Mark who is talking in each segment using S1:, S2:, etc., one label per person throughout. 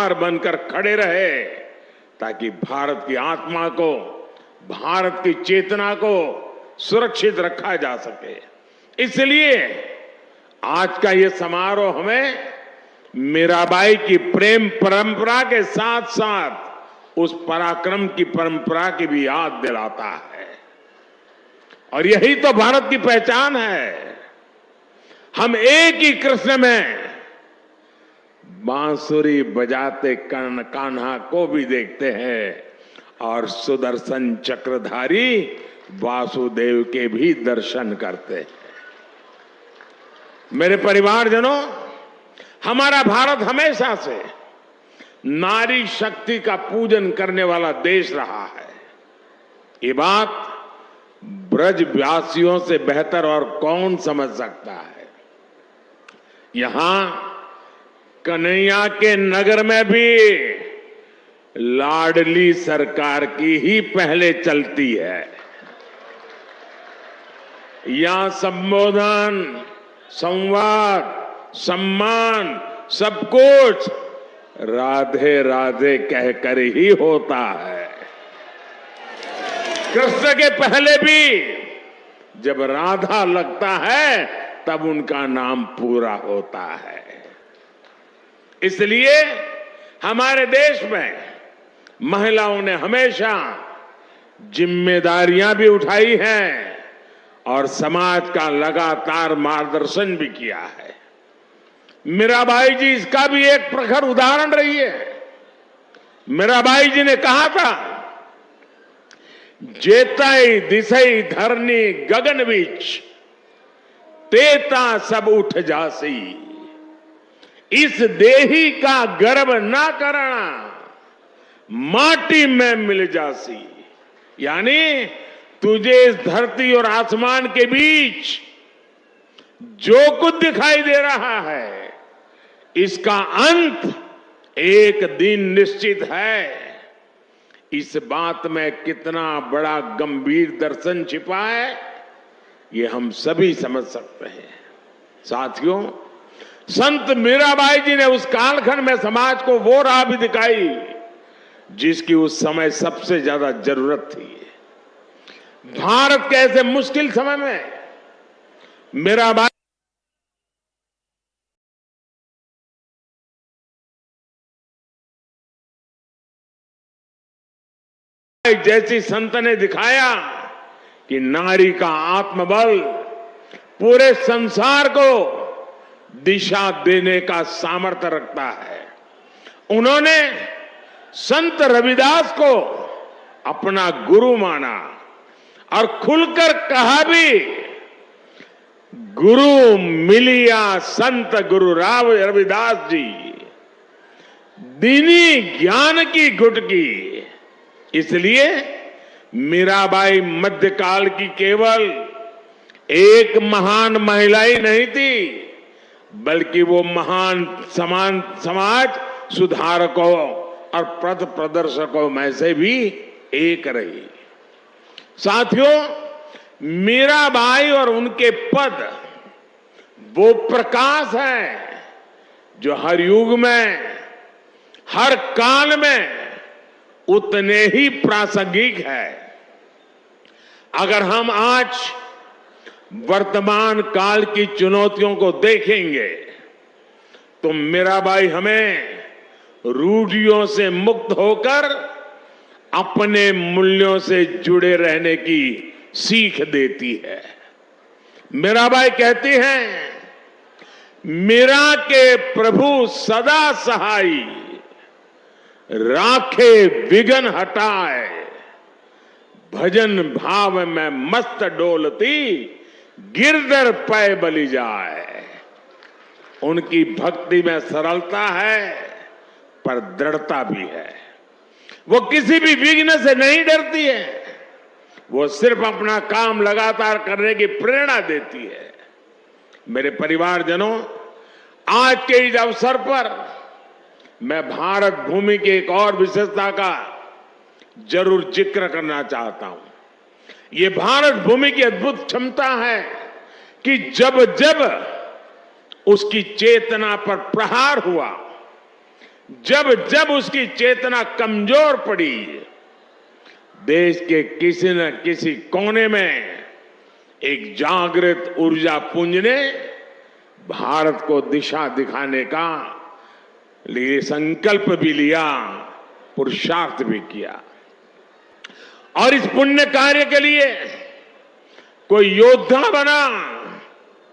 S1: आधार बनकर खड़े रहे ताकि भारत की आत्मा को, भारत की चेतना को सुरक्षित रखा जा सके। इसलिए आज का ये समारोह हमें मीराबाई की प्रेम परंपरा के साथ साथ उस पराक्रम की परंपरा की भी याद दिलाता है। और यही तो भारत की पहचान है। हम एक ही कृष्ण में बांसुरी बजाते कर्ण कान्हा को भी देखते हैं और सुदर्शन चक्रधारी वासुदेव के भी दर्शन करते हैं। मेरे परिवारजनों, हमारा भारत हमेशा से नारी शक्ति का पूजन करने वाला देश रहा है। ये बात ब्रजवासियों से बेहतर और कौन समझ सकता है। यहां कन्हैया के नगर में भी लाडली सरकार की ही पहले चलती है। यहां संबोधन, संवाद, सम्मान, सब कुछ राधे राधे कहकर ही होता है। कृष्ण के पहले भी जब राधा लगता है तब उनका नाम पूरा होता है। इसलिए हमारे देश में महिलाओं ने हमेशा जिम्मेदारियां भी उठाई हैं और समाज का लगातार मार्गदर्शन भी किया है। मीराबाई जी इसका भी एक प्रखर उदाहरण रही है। मीराबाई जी ने कहा था, जेतई दिसई धरनी गगन बीच, तेता सब उठ जासी, इस देही का गर्व ना करना, माटी में मिल जासी। यानी तुझे इस धरती और आसमान के बीच जो कुछ दिखाई दे रहा है, इसका अंत एक दिन निश्चित है। इस बात में कितना बड़ा गंभीर दर्शन छिपा है, ये हम सभी समझ सकते हैं। साथियों, संत मीराबाई जी ने उस कालखंड में समाज को वो राह भी दिखाई जिसकी उस समय सबसे ज्यादा जरूरत थी। भारत के ऐसे मुश्किल समय में मीराबाई जैसी संत ने दिखाया कि नारी का आत्मबल पूरे संसार को दिशा देने का सामर्थ्य रखता है। उन्होंने संत रविदास को अपना गुरु माना और खुलकर कहा भी, गुरु मिलिया संत गुरु राव रविदास जी, दीनी ज्ञान की गुटकी। इसलिए मीराबाई मध्यकाल की केवल एक महान महिला ही नहीं थी, बल्कि वो महान समाज सुधारकों और पथ प्रदर्शकों में से भी एक रही। साथियों, मीराबाई और उनके पद वो प्रकाश है जो हर युग में, हर काल में उतने ही प्रासंगिक है। अगर हम आज वर्तमान काल की चुनौतियों को देखेंगे तो मीराबाई हमें रूढ़ियों से मुक्त होकर अपने मूल्यों से जुड़े रहने की सीख देती है। मीराबाई कहती हैं, मीरा के प्रभु सदा सहाई, राखे विघन हटाए, भजन भाव में मस्त डोलती, गिरधर पै बलि जाए। उनकी भक्ति में सरलता है पर दृढ़ता भी है। वो किसी भी विघ्न से नहीं डरती है, वो सिर्फ अपना काम लगातार करने की प्रेरणा देती है। मेरे परिवारजनों, आज के इस अवसर पर मैं भारत भूमि की एक और विशेषता का जरूर जिक्र करना चाहता हूं। ये भारत भूमि की अद्भुत क्षमता है कि जब जब उसकी चेतना पर प्रहार हुआ, जब जब उसकी चेतना कमजोर पड़ी, देश के किसी न किसी कोने में एक जागृत ऊर्जा पुंज ने भारत को दिशा दिखाने का लिए संकल्प भी लिया, पुरुषार्थ भी किया। और इस पुण्य कार्य के लिए कोई योद्धा बना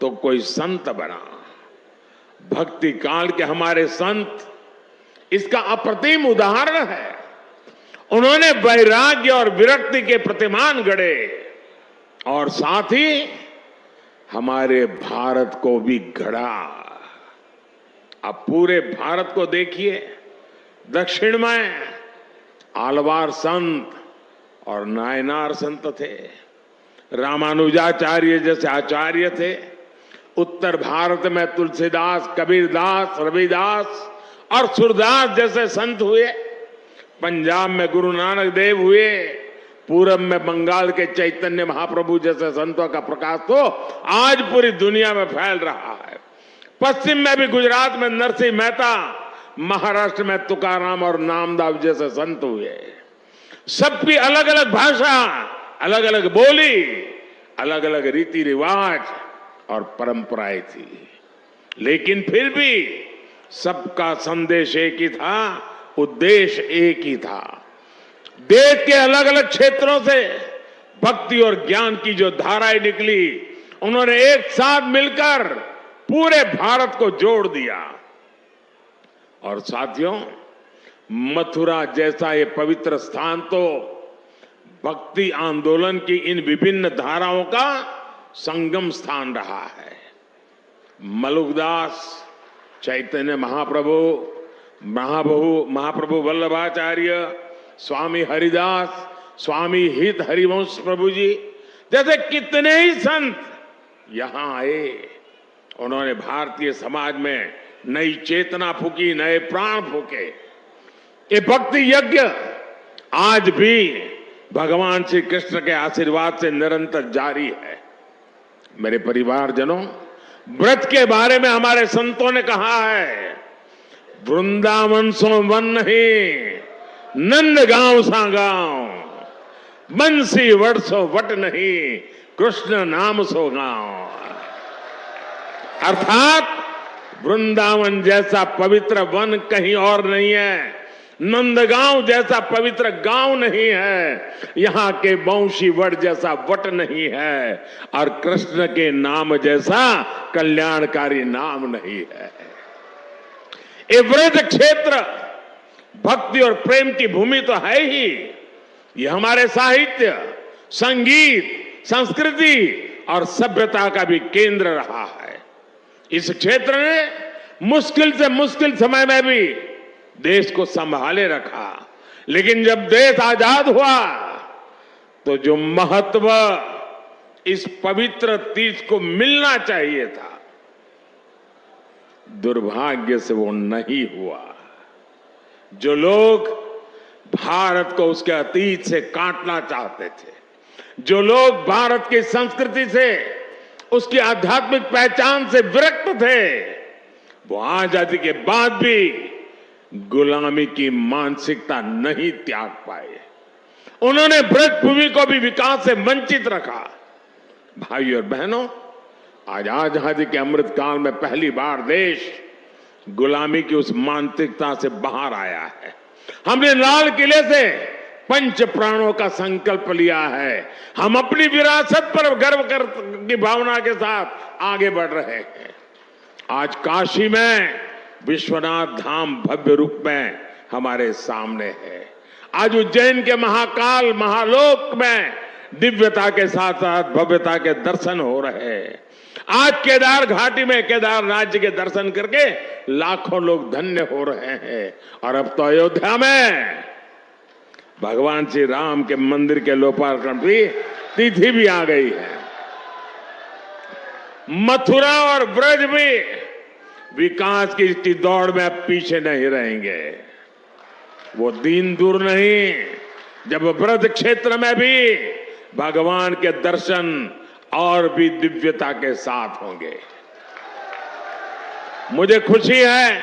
S1: तो कोई संत बना। भक्ति काल के हमारे संत इसका अप्रतिम उदाहरण है। उन्होंने वैराग्य और विरक्ति के प्रतिमान गढ़े और साथ ही हमारे भारत को भी गढ़ा। अब पूरे भारत को देखिए, दक्षिण में आलवार संत और नायनार संत थे, रामानुजाचार्य जैसे आचार्य थे। उत्तर भारत में तुलसीदास, कबीरदास, रविदास और सूरदास जैसे संत हुए। पंजाब में गुरु नानक देव हुए। पूरब में बंगाल के चैतन्य महाप्रभु जैसे संतों का प्रकाश तो आज पूरी दुनिया में फैल रहा है। पश्चिम में भी गुजरात में नरसिंह मेहता, महाराष्ट्र में तुकाराम और नामदास जैसे संत हुए। सबकी अलग अलग भाषा, अलग अलग बोली, अलग अलग रीति रिवाज और परंपराएं थी, लेकिन फिर भी सबका संदेश एक ही था, उद्देश्य एक ही था। देश के अलग अलग क्षेत्रों से भक्ति और ज्ञान की जो धाराएं निकली, उन्होंने एक साथ मिलकर पूरे भारत को जोड़ दिया। और साथियों, मथुरा जैसा ये पवित्र स्थान तो भक्ति आंदोलन की इन विभिन्न धाराओं का संगम स्थान रहा है। मलुकदास, चैतन्य महाप्रभु वल्लभाचार्य, स्वामी हरिदास, स्वामी हित हरिवंश प्रभु जी जैसे कितने ही संत यहां आए। उन्होंने भारतीय समाज में नई चेतना फूकी, नए प्राण फूके। ये भक्ति यज्ञ आज भी भगवान श्री कृष्ण के आशीर्वाद से निरंतर जारी है। मेरे परिवारजनों, व्रत के बारे में हमारे संतों ने कहा है, वृंदावन सो वन नहीं, नंद गांव सा गांव, बंसी वट सो वट नहीं, कृष्ण नाम सो गांव। अर्थात वृंदावन जैसा पवित्र वन कहीं और नहीं है, नंदगांव जैसा पवित्र गांव नहीं है, यहां के बंशी वट जैसा वट नहीं है, और कृष्ण के नाम जैसा कल्याणकारी नाम नहीं है। ये व्रत क्षेत्र भक्ति और प्रेम की भूमि तो है ही, ये हमारे साहित्य, संगीत, संस्कृति और सभ्यता का भी केंद्र रहा है। इस क्षेत्र ने मुश्किल से मुश्किल समय में भी देश को संभाले रखा, लेकिन जब देश आजाद हुआ तो जो महत्व इस पवित्र तीर्थ को मिलना चाहिए था, दुर्भाग्य से वो नहीं हुआ। जो लोग भारत को उसके अतीत से काटना चाहते थे, जो लोग भारत की संस्कृति से, उसकी आध्यात्मिक पहचान से विरक्त थे, वो आजादी के बाद भी गुलामी की मानसिकता नहीं त्याग पाए। उन्होंने ब्रज भूमि को भी विकास से वंचित रखा। भाई और बहनों, आज आजादी के अमृत काल में पहली बार देश गुलामी की उस मानसिकता से बाहर आया है। हमने लाल किले से पंच प्राणों का संकल्प लिया है। हम अपनी विरासत पर गर्व की भावना के साथ आगे बढ़ रहे हैं। आज काशी में विश्वनाथ धाम भव्य रूप में हमारे सामने है। आज उज्जैन के महाकाल महालोक में दिव्यता के साथ साथ भव्यता के दर्शन हो रहे हैं। आज केदार घाटी में केदारनाथ जी के दर्शन करके लाखों लोग धन्य हो रहे हैं। और अब तो अयोध्या में भगवान श्री राम के मंदिर के लोकार्पण की तिथि भी आ गई है। मथुरा और ब्रज भी विकास की दौड़ में अब पीछे नहीं रहेंगे। वो दिन दूर नहीं जब ब्रज क्षेत्र में भी भगवान के दर्शन और भी दिव्यता के साथ होंगे। मुझे खुशी है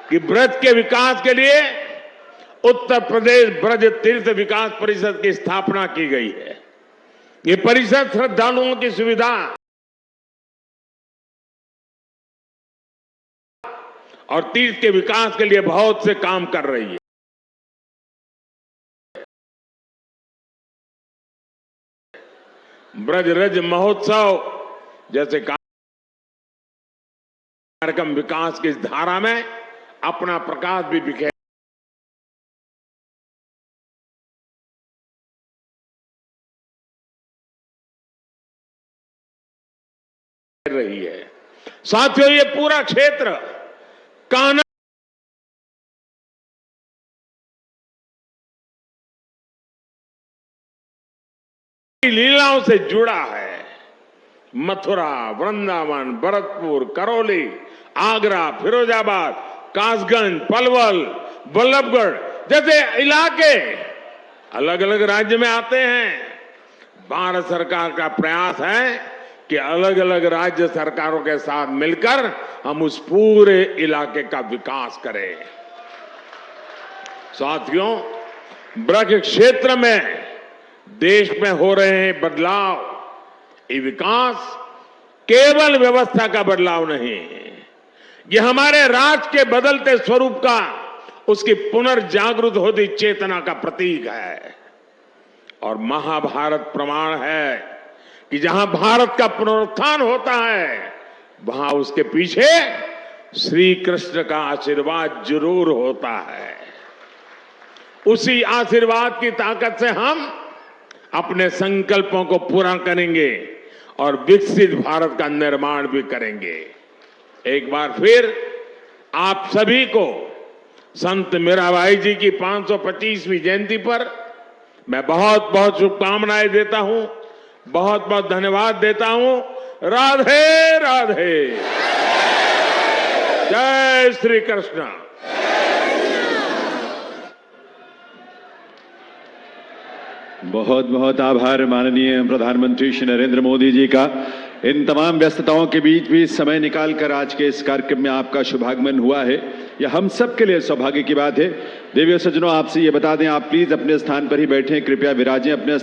S1: कि ब्रज के विकास के लिए उत्तर प्रदेश ब्रज तीर्थ विकास परिषद की स्थापना की गई है। ये परिषद श्रद्धालुओं की सुविधा और तीर्थ के विकास के लिए बहुत से काम कर रही है। ब्रज रज महोत्सव जैसे कार्यक्रम विकास की इस धारा में अपना प्रकाश भी बिखेर रही है। साथियों, ये पूरा क्षेत्र कान्हा लीलाओं से जुड़ा है। मथुरा, वृंदावन, भरतपुर, करौली, आगरा, फिरोजाबाद, कासगंज, पलवल, बल्लभगढ़ जैसे इलाके अलग अलग राज्य में आते हैं। भारत सरकार का प्रयास है कि अलग अलग राज्य सरकारों के साथ मिलकर हम उस पूरे इलाके का विकास करें। साथियों, ब्रज क्षेत्र में देश में हो रहे हैं बदलाव, ये विकास केवल व्यवस्था का बदलाव नहीं है, ये हमारे राज्य के बदलते स्वरूप का, उसकी पुनर्जागृत होती चेतना का प्रतीक है। और महाभारत प्रमाण है कि जहां भारत का पुनरुत्थान होता है वहां उसके पीछे श्री कृष्ण का आशीर्वाद जरूर होता है। उसी आशीर्वाद की ताकत से हम अपने संकल्पों को पूरा करेंगे और विकसित भारत का निर्माण भी करेंगे। एक बार फिर आप सभी को संत मीराबाई जी की 525वीं जयंती पर मैं बहुत बहुत शुभकामनाएं देता हूं, बहुत बहुत धन्यवाद देता हूं। राधे राधे, जय श्री कृष्ण।
S2: बहुत बहुत आभार माननीय प्रधानमंत्री श्री नरेंद्र मोदी जी का। इन तमाम व्यस्तताओं के बीच भी समय निकालकर आज के इस कार्यक्रम में आपका शुभागमन हुआ है, यह हम सब के लिए सौभाग्य की बात है। देवी सज्जनों, आपसे ये बता दें, आप प्लीज अपने स्थान पर ही बैठें, कृपया विराजें अपने